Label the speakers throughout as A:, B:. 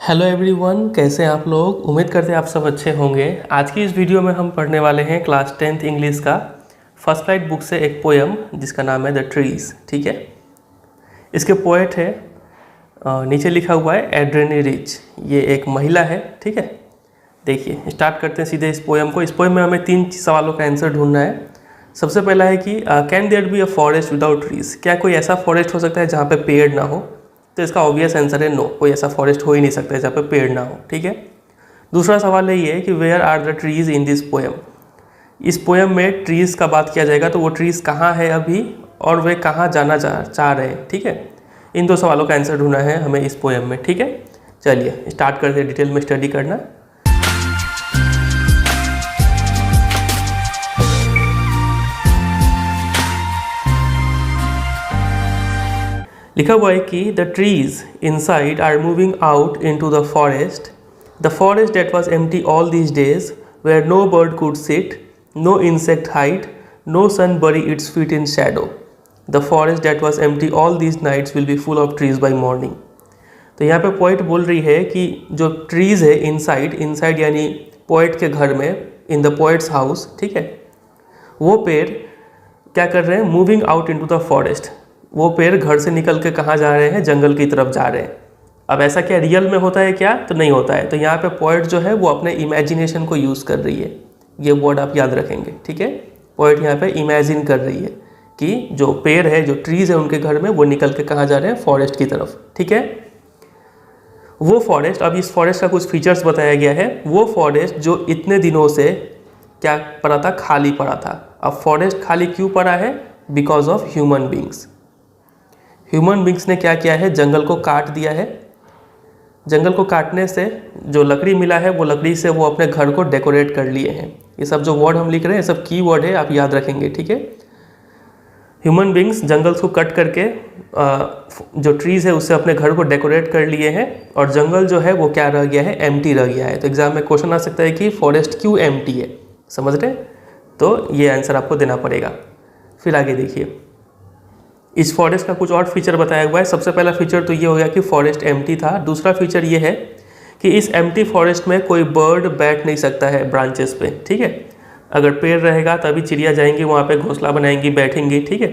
A: Hello everyone, कैसे हैं आप लोग। उम्मीद करते हैं आप सब अच्छे होंगे। आज की इस वीडियो में हम पढ़ने वाले हैं क्लास 10th इंग्लिश का फर्स्ट लाइट बुक से एक पोएम जिसका नाम है द ट्रीज। ठीक है, इसके पोएट है नीचे लिखा हुआ है एड्रेनी रिच। ये एक महिला है। ठीक है, देखिए स्टार्ट करते हैं सीधे इस पोएम को। इस पोएम में हमें 3 सवालों का आंसर ढूंढना है। सबसे पहला है कि can there be a forest without trees. क्या कोई ऐसा फॉरेस्ट हो सकता है जहाँ पे पेड़ ना हो। तो इसका ऑब्वियस आंसर है नो, कोई ऐसा फॉरेस्ट हो ही नहीं सकता है जहाँ पे पेड़ ना हो। ठीक है, दूसरा सवाल है ये कि where are the trees in this poem. इस पोएम में ट्रीज़ का बात किया जाएगा तो वो ट्रीज़ कहाँ है अभी और वे कहाँ जाना चाह रहे हैं। ठीक है, इन 2 सवालों का आंसर ढूंढना है हमें इस पोएम में। ठीक है, चलिए स्टार्ट करते हैं डिटेल में स्टडी करना। लिखा हुआ है कि the trees inside are moving out into the forest that was empty all these days, where no bird could sit, no insect hide, no sun bury its feet in shadow. The forest that was empty all these nights will be full of trees by morning. तो यहाँ पे poet बोल रही है कि जो trees है inside यानी पोइट के घर में, इन द पोइट्स हाउस। ठीक है, वो पेड़ क्या कर रहे हैं, moving out into the forest. वो पेड़ घर से निकल के कहाँ जा रहे हैं, जंगल की तरफ जा रहे हैं। अब ऐसा क्या रियल में होता है क्या, तो नहीं होता है। तो यहाँ पे पोएट जो है वो अपने इमेजिनेशन को यूज़ कर रही है। ये वर्ड आप याद रखेंगे। ठीक है, पोएट यहाँ पे इमेजिन कर रही है कि जो पेड़ है, जो ट्रीज है उनके घर में, वो निकल के कहाँ जा रहे हैं, फॉरेस्ट की तरफ। ठीक है, वो फॉरेस्ट, अब इस फॉरेस्ट का कुछ फीचर्स बताया गया है। वो फॉरेस्ट जो इतने दिनों से क्या पड़ा था, खाली पड़ा था। अब फॉरेस्ट खाली क्यों पड़ा है, because of human beings. Human beings ने क्या किया है, जंगल को काट दिया है। जंगल को काटने से जो लकड़ी मिला है, वो लकड़ी से वो अपने घर को डेकोरेट कर लिए हैं। ये सब जो वर्ड हम लिख रहे हैं, सब की वर्ड है, आप याद रखेंगे। ठीक है, ह्यूमन बींग्स जंगल को कट करके जो ट्रीज़ है उससे अपने घर को डेकोरेट कर लिए हैं, और जंगल जो है वो क्या रह गया है, एम्प्टी रह गया है। तो एग्जाम में क्वेश्चन आ सकता है कि फॉरेस्ट क्यों एम्प्टी है, समझ रहे। तो ये आंसर आपको देना पड़ेगा। फिर आगे देखिए, इस फॉरेस्ट का कुछ और फीचर बताया हुआ है। सबसे पहला फीचर तो ये हो गया कि फॉरेस्ट एम्प्टी था। दूसरा फीचर ये है कि इस एम्प्टी फॉरेस्ट में कोई बर्ड बैठ नहीं सकता है ब्रांचेस पे। ठीक है, अगर पेड़ रहेगा तभी चिड़िया जाएंगी वहाँ पे, घोंसला बनाएंगी, बैठेंगी। ठीक है,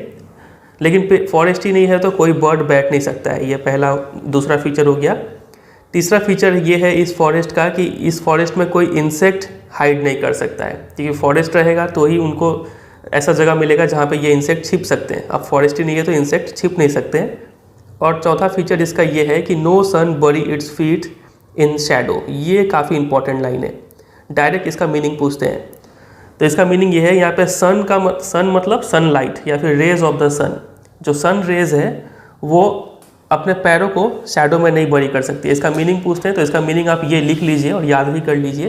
A: लेकिन फॉरेस्ट ही नहीं है तो कोई बर्ड बैठ नहीं सकता है। ये पहला दूसरा फीचर हो गया। तीसरा फीचर ये है इस फॉरेस्ट का कि इस फॉरेस्ट में कोई इंसेक्ट हाइड नहीं कर सकता है, क्योंकि फॉरेस्ट रहेगा तो ही उनको ऐसा जगह मिलेगा जहाँ पे ये इंसेक्ट छिप सकते हैं। अब फॉरेस्ट ही नहीं है तो इंसेक्ट छिप नहीं सकते हैं। और चौथा फीचर इसका ये है कि no sun bury its feet in shadow. ये काफ़ी इंपॉर्टेंट लाइन है। डायरेक्ट इसका मीनिंग पूछते हैं तो इसका मीनिंग ये है, यहाँ पे सन मतलब सनलाइट या फिर रेज ऑफ द सन। जो सन रेज है वो अपने पैरों को शैडो में नहीं बरी कर सकती है। इसका मीनिंग पूछते हैं तो इसका मीनिंग आप ये लिख लीजिए और याद भी कर लीजिए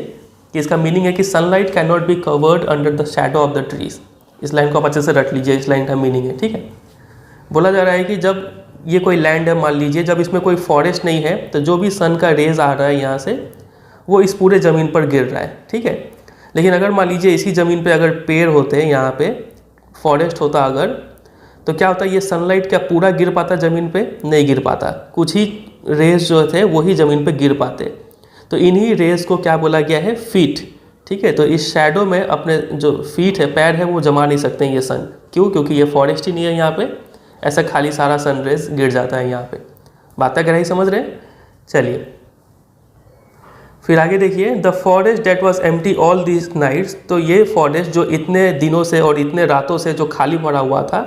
A: कि इसका मीनिंग है कि sunlight can not be covered under the shadow of the trees. इस लाइन को आप अच्छे से रट लीजिए, इस लाइन का मीनिंग है। ठीक है, बोला जा रहा है कि जब ये कोई लैंड है, मान लीजिए जब इसमें कोई फॉरेस्ट नहीं है तो जो भी सन का रेज आ रहा है यहाँ से वो इस पूरे ज़मीन पर गिर रहा है। ठीक है, लेकिन अगर मान लीजिए इसी ज़मीन पे अगर पेड़ होते हैं, यहाँ पे फॉरेस्ट होता अगर, तो क्या होता, ये सनलाइट क्या पूरा गिर पाता ज़मीन पे, नहीं गिर पाता। कुछ ही रेज जो थे वही ज़मीन पे गिर पाते। तो इन्हीं रेज को क्या बोला गया है, फीट। ठीक है, तो इस शैडो में अपने जो फीट है, पैर है, वो जमा नहीं सकते हैं ये सन। क्यों, क्योंकि ये फॉरेस्ट ही नहीं है यहाँ पे, ऐसा खाली सारा सन रेज गिर जाता है यहाँ पे। बात अगर ही समझ रहे हैं। चलिए फिर आगे देखिए, the forest that was empty all these nights. तो ये फॉरेस्ट जो इतने दिनों से और इतने रातों से जो खाली पड़ा हुआ था,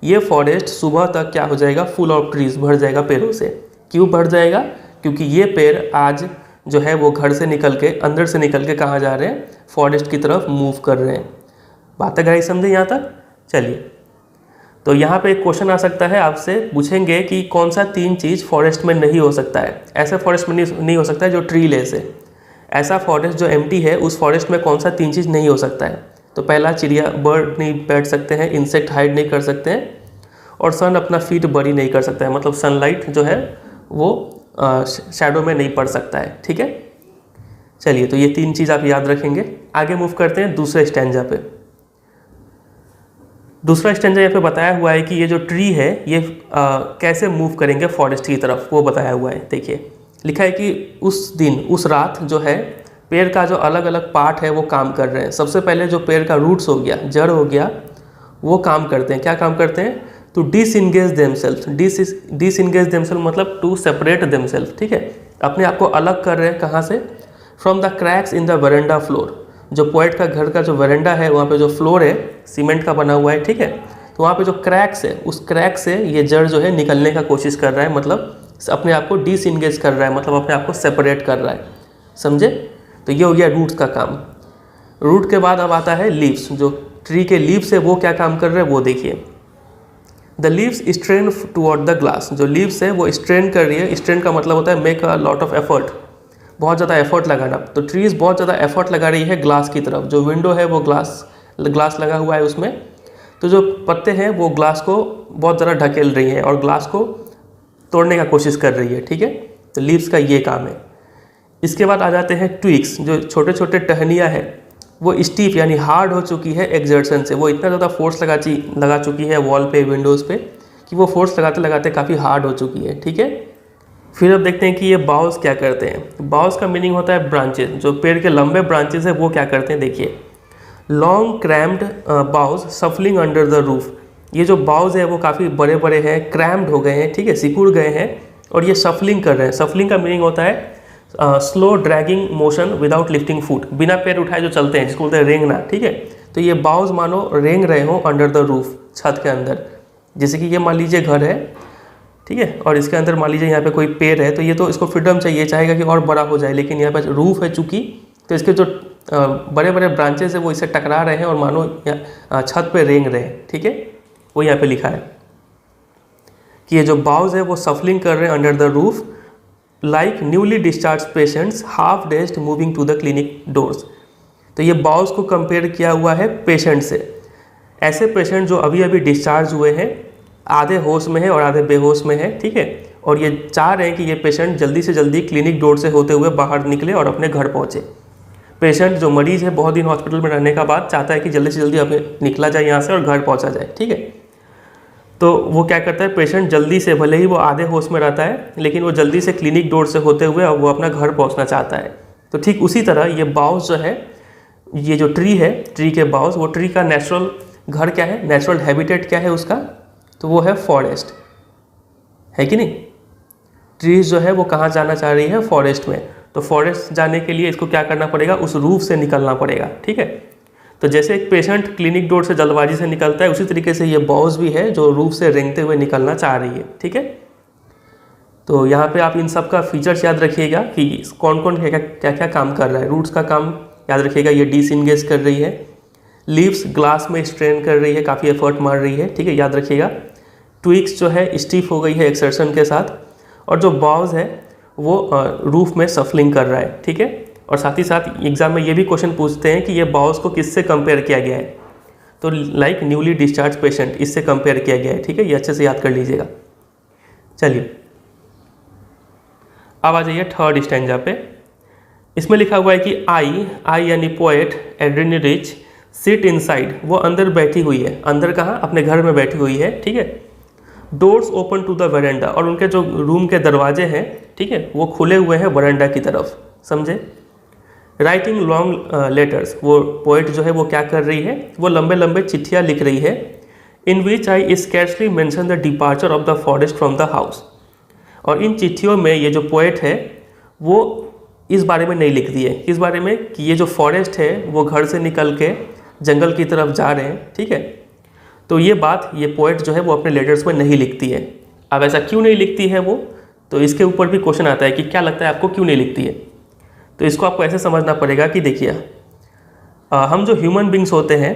A: ये फॉरेस्ट सुबह तक क्या हो जाएगा, फुल ऑफ ट्रीज, भर जाएगा पेड़ों से। क्यों भर जाएगा, क्योंकि ये पेड़ आज जो है वो घर से निकल के, अंदर से निकल के कहाँ जा रहे हैं, फॉरेस्ट की तरफ मूव कर रहे हैं। बात अगर ही समझे यहाँ तक। चलिए, तो यहाँ पे एक क्वेश्चन आ सकता है, आपसे पूछेंगे कि कौन सा 3 चीज़ फॉरेस्ट में नहीं हो सकता है। ऐसे फॉरेस्ट में नहीं हो सकता है जो ट्री लेस है। ऐसा फॉरेस्ट जो एम्प्टी है, उस फॉरेस्ट में कौन सा 3 चीज़ नहीं हो सकता है। तो पहला, चिड़िया बर्ड नहीं बैठ सकते हैं, इंसेक्ट हाइड नहीं कर सकते हैं, और सन अपना फीट बरी नहीं कर सकता है, मतलब सनलाइट जो है वो शैडो में नहीं पड़ सकता है। ठीक है, चलिए तो ये 3 चीज़ आप याद रखेंगे। आगे मूव करते हैं दूसरे स्टैंजा पे। दूसरा स्टैंजा यहाँ पे बताया हुआ है कि ये जो ट्री है ये कैसे मूव करेंगे फॉरेस्ट की तरफ, वो बताया हुआ है। देखिए, लिखा है कि उस दिन, उस रात जो है, पेड़ का जो अलग अलग पार्ट है वो काम कर रहे हैं। सबसे पहले जो पेड़ का रूट्स हो गया, जड़ हो गया, वो काम करते हैं। क्या काम करते हैं? To disengage themselves. Disengage themselves मतलब टू सेपरेट देमसेल्फ, ठीक है, अपने आप को अलग कर रहे हैं। कहाँ से? From the cracks in the verandah floor. जो पोएट का घर का जो वरेंडा है, वहाँ पे जो फ्लोर है सीमेंट का बना हुआ है, ठीक है, तो वहाँ पे जो क्रैक्स है, उस क्रैक से ये जड़ जो है निकलने का कोशिश कर रहा है, मतलब अपने आप को डिसइंगेज कर रहा है, मतलब अपने आप को सेपरेट कर रहा है। समझे? तो ये हो गया रूट्स का काम। रूट के बाद अब आता है लीव्स। जो ट्री के लीव्स है वो क्या काम कर रहे हैं वो देखिए। The leaves strain toward the glass. जो लीव्स है वो स्ट्रेन कर रही है। स्ट्रेन का मतलब होता है make a lot of effort, बहुत ज़्यादा एफर्ट लगाना। तो ट्रीज़ बहुत ज़्यादा एफर्ट लगा रही है ग्लास की तरफ। जो विंडो है वो ग्लास लगा हुआ है उसमें, तो जो पत्ते हैं वो ग्लास को बहुत ज़्यादा ढकेल रही है और ग्लास को तोड़ने का कोशिश कर रही है, ठीक है। तो लीव्स का ये काम है। इसके बाद आ जाते हैं ट्विग्स। जो छोटे छोटे टहनियाँ हैं वो स्टीफ यानी हार्ड हो चुकी है एक्सर्शन से। वो इतना ज़्यादा फोर्स लगा चुकी है वॉल पे, विंडोज़ पे, कि वो फोर्स लगाते लगाते काफ़ी हार्ड हो चुकी है, ठीक है। फिर अब देखते हैं कि ये बाउल्स क्या करते हैं। बाउल्स का मीनिंग होता है ब्रांचेस। जो पेड़ के लंबे ब्रांचेस है वो क्या करते हैं देखिए। Long crammed bowls सफलिंग under the roof. ये जो बाउल्स है वो काफ़ी बड़े बड़े हैं, क्रैम्ड हो गए हैं, ठीक है, सिकुड़ गए हैं, और ये सफलिंग कर रहे हैं। सफलिंग का मीनिंग होता है slow dragging motion without lifting foot. बिना पैर उठाए जो चलते हैं, जिसको बोलते हैं रेंगना, ठीक है। तो ये बाउल्स मानो रेंग रहे हो अंडर द रूफ, छत के अंदर। जैसे कि ये मान लीजिए घर है, ठीक है, और इसके अंदर मान लीजिए यहाँ पे कोई पेड़ है, तो ये तो इसको फ्रीडम चाहिए, चाहेगा कि और बड़ा हो जाए, लेकिन यहाँ पे रूफ है चूँकि, तो इसके जो बड़े बड़े ब्रांचेस है वो इसे टकरा रहे हैं और मानो छत पे रेंग रहे हैं, ठीक है। वो यहाँ पे लिखा है कि ये जो बाउल्स है वो सफलिंग कर रहे हैं under the roof like newly discharge patients half dazed moving to the clinic doors. तो ये बाउल्स को कंपेयर किया हुआ है पेशेंट से। ऐसे पेशेंट जो अभी अभी डिस्चार्ज हुए हैं, आधे होश में है और आधे बेहोश में है, ठीक है, और ये चाह रहे हैं कि ये पेशेंट जल्दी से जल्दी क्लिनिक डोर से होते हुए बाहर निकले और अपने घर पहुँचे। पेशेंट जो मरीज़ है बहुत दिन हॉस्पिटल में रहने का बाद चाहता है कि जल्दी से जल्दी अपने निकला जाए यहाँ से और घर पहुँचा जाए, ठीक है। तो वो क्या करता है, पेशेंट जल्दी से, भले ही वो आधे होश में रहता है, लेकिन वो जल्दी से क्लिनिक डोर से होते हुए अब वो अपना घर पहुँचना चाहता है। तो ठीक उसी तरह ये बाउल्स जो है, ये जो ट्री है, ट्री के बाउल्स, वो ट्री का नेचुरल घर क्या है, नेचुरल हैबिटेट क्या है उसका, तो वो है फॉरेस्ट, है कि नहीं। ट्रीज जो है वो कहाँ जाना चाह रही है, फॉरेस्ट में। तो फॉरेस्ट जाने के लिए इसको क्या करना पड़ेगा, उस रूफ से निकलना पड़ेगा, ठीक है। तो जैसे एक पेशेंट क्लिनिक डोर से जल्दबाजी से निकलता है, उसी तरीके से ये बाउल्स भी है जो रूफ से रेंगते हुए निकलना चाह रही है, ठीक है। तो यहाँ पे आप इन सब का फीचर्स याद रखिएगा कि कौन कौन क्या क्या काम कर रहा है। रूट्स का काम याद रखिएगा, ये डिसइंगेज कर रही है। लीव्स ग्लास में स्ट्रेन कर रही है, काफ़ी एफर्ट मार रही है, ठीक है, याद रखिएगा। ट्विग्स जो है स्टीफ हो गई है एक्सर्शन के साथ, और जो बाउल्स है वो रूफ में सफलिंग कर रहा है, ठीक है। और साथ ही साथ एग्जाम में ये भी क्वेश्चन पूछते हैं कि ये बाउल्स को किससे कंपेयर किया गया है, तो लाइक न्यूली डिस्चार्ज पेशेंट, इससे कंपेयर किया गया है, ठीक है। ये अच्छे से याद कर लीजिएगा। चलिए अब आ जाइए थर्ड स्टैंजा पे। इसमें लिखा हुआ है कि आई यानी poet Adrienne Rich sit inside. वो अंदर बैठी हुई है। अंदर कहाँ, अपने घर में बैठी हुई है, ठीक है। Doors open to the veranda, और उनके जो रूम के दरवाजे हैं, ठीक है, वो खुले हुए हैं वरेंडा की तरफ, समझे। राइटिंग लॉन्ग लेटर्स, वो पोएट जो है वो क्या कर रही है, वो लंबे लंबे चिट्ठियाँ लिख रही है। In which I scarcely mention the departure of the forest from the house. और इन चिट्ठियों में ये जो पोएट है वो इस बारे में नहीं लिखती है, इस बारे में कि ये जो फॉरेस्ट है वो घर से निकल के जंगल की तरफ जा रहे हैं, ठीक है। तो ये बात ये पोएट जो है वो अपने लेटर्स में नहीं लिखती है। अब ऐसा क्यों नहीं लिखती है वो, तो इसके ऊपर भी क्वेश्चन आता है कि क्या लगता है आपको क्यों नहीं लिखती है। तो इसको आपको ऐसे समझना पड़ेगा कि देखिए हम जो ह्यूमन बींग्स होते हैं,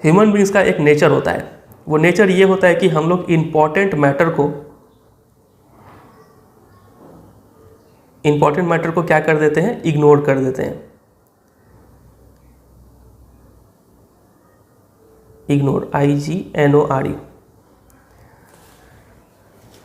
A: ह्यूमन बींग्स का एक नेचर होता है। वो नेचर ये होता है कि हम लोग इम्पॉर्टेंट मैटर को क्या कर देते हैं, इग्नोर कर देते हैं। Ignore, IGNORE।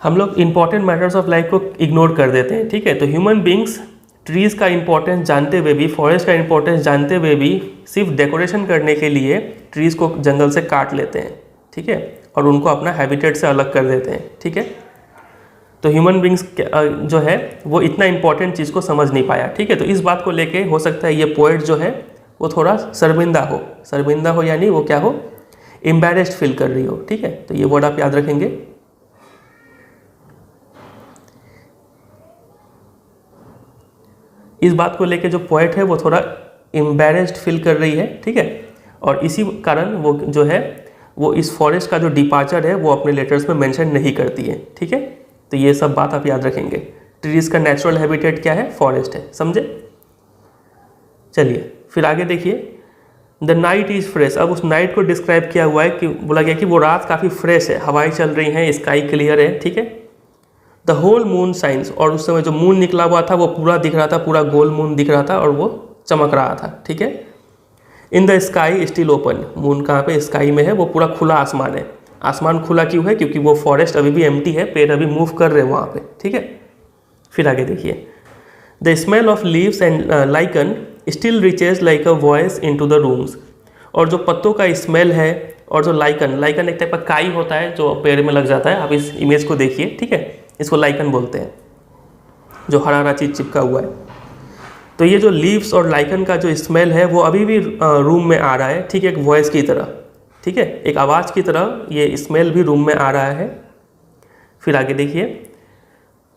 A: हम लोग इंपॉर्टेंट मैटर्स ऑफ लाइफ को इग्नोर कर देते हैं, ठीक है। तो ह्यूमन बींग्स ट्रीज का इंपॉर्टेंस जानते हुए भी, फॉरेस्ट का इंपॉर्टेंस जानते हुए भी, सिर्फ डेकोरेशन करने के लिए ट्रीज को जंगल से काट लेते हैं, ठीक है, और उनको अपना हैबिटेट से अलग कर देते हैं, ठीक है। तो ह्यूमन बींग्स जो है वो इतना इंपॉर्टेंट चीज़ को समझ नहीं पाया, ठीक है। तो इस बात को लेके हो सकता है ये पोएट जो है वो थोड़ा शर्मिंदा हो यानी वो क्या हो, एम्बैरेस्ड फील कर रही हो, ठीक है। तो ये वर्ड आप याद रखेंगे। इस बात को लेके जो पोएट है वो थोड़ा एम्बैरेस्ड फील कर रही है, ठीक है। और इसी कारण वो जो है वो इस फॉरेस्ट का जो डिपार्चर है वो अपने लेटर्स में मेंशन नहीं करती है, ठीक है। तो ये सब बात आप याद रखेंगे। ट्रीज का नेचुरल हैबिटेट क्या है, फॉरेस्ट है, समझे। चलिए फिर आगे देखिए, द नाइट इज़ फ्रेश। अब उस नाइट को डिस्क्राइब किया हुआ है कि बोला गया कि वो रात काफ़ी फ्रेश है, हवाएं चल रही हैं, स्काई क्लियर है, ठीक है। द होल मून शाइन्स, और उस समय जो मून निकला हुआ था वो पूरा दिख रहा था, पूरा गोल मून दिख रहा था और वो चमक रहा था, ठीक है। In the sky still open, moon कहाँ पे, स्काई में है, वो पूरा खुला आसमान है। आसमान खुला क्यों है, क्योंकि वो फॉरेस्ट अभी भी एम्प्टी है, पेड़ अभी मूव कर रहे हैं वहाँ पे, ठीक है। फिर आगे देखिए, the smell of leaves and lichen still reaches like a voice into the rooms. और जो पत्तों का स्मेल है और जो लाइकन एक टाइप का काई होता है जो पेड़ में लग जाता है, आप इस इमेज को देखिए, ठीक है। इसको लाइकन बोलते हैं, जो हरा हरा चीज़ चिपका हुआ है। तो ये जो लीव्स और लाइकन का जो स्मेल है वो अभी भी रूम में आ रहा है, ठीक है, एक वॉइस की तरह, ठीक है, एक आवाज़ की तरह ये स्मेल भी रूम में आ रहा है। फिर आगे देखिए,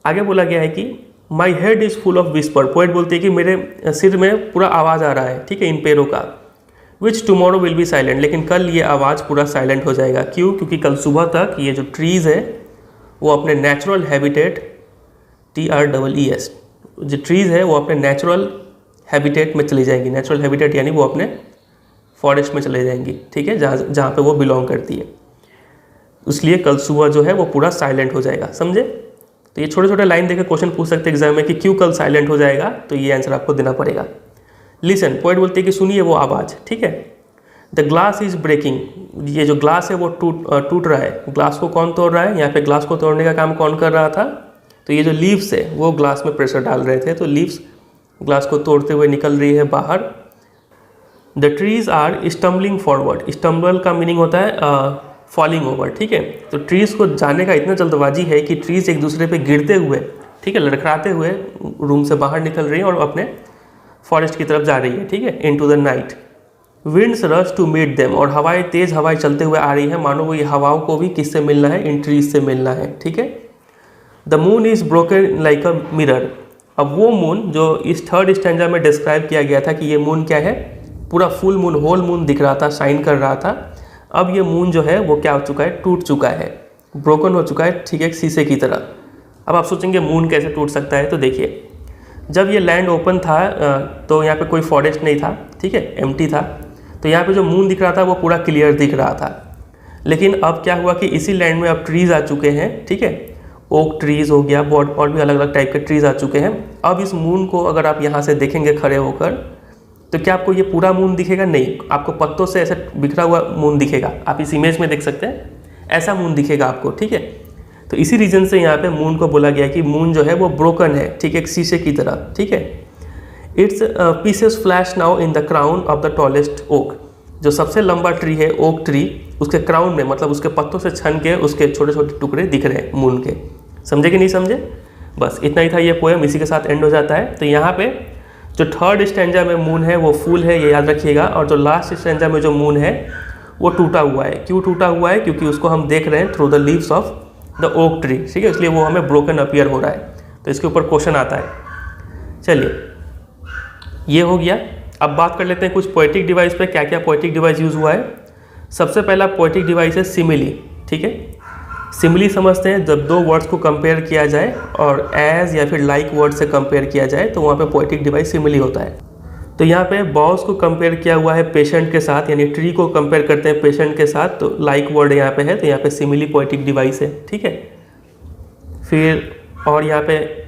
A: आगे बोला गया है कि my head is full of whisper. Poet बोलती है कि मेरे सिर में पूरा आवाज़ आ रहा है, ठीक है, इन पेड़ों का। विच टुमारो विल बी साइलेंट, लेकिन कल ये आवाज़ पूरा साइलेंट हो जाएगा। क्यों, क्योंकि कल सुबह तक ये जो ट्रीज़ है वो अपने नेचुरल हैबिटेट, TREES, जो ट्रीज़ है वो अपने नेचुरल हैबिटेट में चली जाएंगी। नेचुरल हैबिटेट यानी वो अपने फॉरेस्ट में चले जाएंगी, ठीक है, जहाँ पे वो बिलोंग करती है। इसलिए कल सुबह जो है वो पूरा साइलेंट हो जाएगा, समझे। तो ये छोटे छोटे लाइन देकर क्वेश्चन पूछ सकते हैं एग्जाम में कि क्यों कल साइलेंट हो जाएगा, तो ये आंसर आपको देना पड़ेगा। लिसन, पोएट बोलती है कि सुनिए वो आवाज़, ठीक है। द ग्लास इज ब्रेकिंग, ये जो ग्लास है वो टूट रहा है। ग्लास को कौन तोड़ रहा है, यहाँ पे ग्लास को तोड़ने का काम कौन कर रहा था, तो ये जो लीव्स है वो ग्लास में प्रेशर डाल रहे थे, तो लीव्स ग्लास को तोड़ते हुए निकल रही है बाहर। The trees are stumbling forward, stumble का मीनिंग होता है फॉलिंग ओवर, ठीक है। तो ट्रीज़ को जाने का इतना जल्दबाजी है कि ट्रीज़ एक दूसरे पे गिरते हुए, ठीक है, लड़खड़ाते हुए रूम से बाहर निकल रही है और अपने फॉरेस्ट की तरफ जा रही है, ठीक है, into the night. Winds rush to meet them, और हवाएं, तेज़ हवाएं चलते हुए आ रही है, मानो वो ये हवाओं को भी किससे मिलना है, इन ट्रीज से मिलना है, ठीक है। The moon is broken like a mirror. अब वो मून जो इस थर्ड स्टैंजा में डिस्क्राइब किया गया था कि ये मून क्या है, पूरा फुल मून, होल मून दिख रहा था, शाइन कर रहा था। अब ये मून जो है वो क्या हो चुका है, टूट चुका है, ब्रोकन हो चुका है, ठीक है, एक शीशे की तरह। अब आप सोचेंगे मून कैसे टूट सकता है, तो देखिए, जब ये लैंड ओपन था तो यहाँ पे कोई फॉरेस्ट नहीं था, ठीक है, एम्प्टी था। तो यहाँ पे जो मून दिख रहा था वो पूरा क्लियर दिख रहा था। लेकिन अब क्या हुआ कि इसी लैंड में अब ट्रीज़ आ चुके हैं, ठीक है, ओक ट्रीज़ हो गया, और भी अलग अलग टाइप के ट्रीज़ आ चुके हैं। अब इस मून को अगर आप यहाँ से देखेंगे खड़े होकर, तो क्या आपको ये पूरा मून दिखेगा, नहीं, आपको पत्तों से ऐसे बिखरा हुआ मून दिखेगा। आप इस इमेज में देख सकते हैं, ऐसा मून दिखेगा आपको, ठीक है। तो इसी रीजन से यहाँ पे मून को बोला गया कि मून जो है वो ब्रोकन है, ठीक है, एक शीशे की तरह, ठीक है। Its pieces flash now in the crown of the tallest oak. जो सबसे लंबा ट्री है ओक ट्री, उसके क्राउन में, मतलब उसके पत्तों से छन के उसके छोटे छोटे टुकड़े दिख रहे हैं मून के। समझे कि नहीं समझे, बस इतना ही था ये पोएम, इसी के साथ एंड हो जाता है। तो यहाँ पे जो थर्ड स्टैंजा में मून है वो फुल है, ये याद रखिएगा, और जो लास्ट स्टैंजा में जो मून है वो टूटा हुआ है। क्यों टूटा हुआ है, क्योंकि उसको हम देख रहे हैं through the leaves of the oak tree, ठीक है, इसलिए वो हमें ब्रोकन अपीयर हो रहा है। तो इसके ऊपर क्वेश्चन आता है। चलिए, ये हो गया। अब बात कर लेते हैं कुछ पोएटिक डिवाइस पे, क्या क्या पोएटिक डिवाइस यूज़ हुआ है। सबसे पहला पोएटिक डिवाइस है सिमिली, ठीक है। सिमिली समझते हैं जब दो वर्ड्स को कंपेयर किया जाए और एज या फिर लाइक वर्ड से कंपेयर किया जाए, तो वहाँ पे पोएटिक डिवाइस सिमिली होता है। तो यहाँ पे बॉस को कंपेयर किया हुआ है पेशेंट के साथ, यानी ट्री को कंपेयर करते हैं पेशेंट के साथ, तो लाइक वर्ड यहाँ पे है, तो यहाँ पे सिमिली पोएटिक डिवाइस है, ठीक है। फिर और यहाँ पे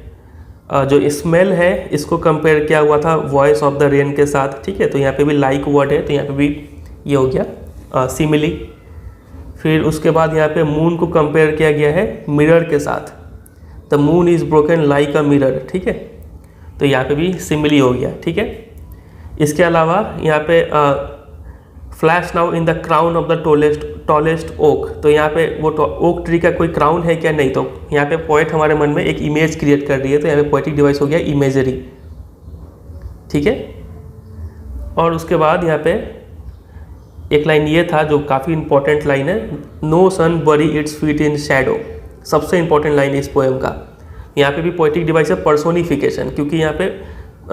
A: जो स्मेल है इसको कंपेयर किया हुआ था वॉइस ऑफ द रेन के साथ, ठीक है, तो यहाँ पे भी लाइक वर्ड है, तो यहाँ पे भी ये हो गया सिमिली। फिर उसके बाद यहाँ पे मून को कंपेयर किया गया है मिरर के साथ, the moon is broken like a mirror, ठीक है, तो यहाँ पे भी सिमिली हो गया, ठीक है। इसके अलावा यहाँ पे flash now in the crown of the tallest oak, तो यहाँ पे वो ओक ट्री का कोई क्राउन है क्या, नहीं। तो यहाँ पे पोएट हमारे मन में एक इमेज क्रिएट कर रही है, तो यहाँ पे पोएटिक डिवाइस हो गया इमेजरी, ठीक है। और उसके बाद यहाँ पे एक लाइन ये था जो काफ़ी इंपॉर्टेंट लाइन है, no sun bury its feet in shadow, सबसे इंपॉर्टेंट लाइन है इस पोएम का। यहाँ पे भी पोएटिक डिवाइस है पर्सोनिफिकेशन, क्योंकि यहाँ पे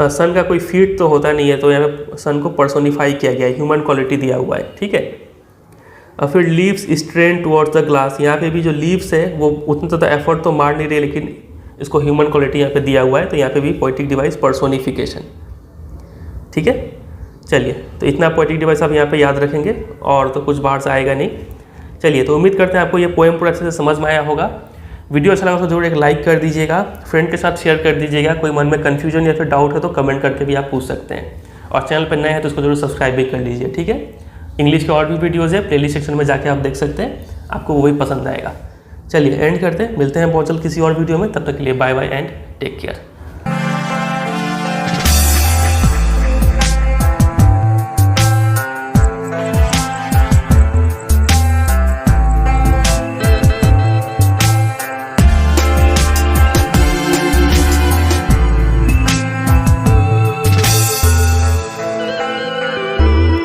A: सन का कोई फीट तो होता नहीं है, तो यहाँ पे सन को पर्सोनिफाई किया गया है, ह्यूमन क्वालिटी दिया हुआ है, ठीक है। और फिर leaves strain towards the glass, यहाँ पे भी जो लीव्स है वो उतना ज़्यादा एफर्ट तो मार नहीं रहे, लेकिन इसको ह्यूमन क्वालिटी यहाँ पे दिया हुआ है, तो यहाँ पे भी पोएटिक डिवाइस पर्सोनिफिकेशन, ठीक है। चलिए, तो इतना पोएटिक डिवाइस आप यहाँ पे याद रखेंगे, और तो कुछ बाहर से आएगा नहीं। चलिए, तो उम्मीद करते हैं आपको ये पोएम पूरा अच्छे से समझ में आया होगा। वीडियो अच्छा लगा तो जरूर एक लाइक कर दीजिएगा, फ्रेंड के साथ शेयर कर दीजिएगा। कोई मन में कन्फ्यूजन या फिर डाउट है तो कमेंट करके भी आप पूछ सकते हैं, और चैनल पर नए हैं तो उसको जरूर सब्सक्राइब भी कर लीजिए, ठीक है। इंग्लिश के और भी वीडियोज़ है, प्लेलिस्ट सेक्शन में जाके आप देख सकते हैं, आपको वो भी पसंद आएगा। चलिए, एंड करते हैं, मिलते हैं बहुत जल्द किसी और वीडियो में, तब तक के लिए bye bye and take care.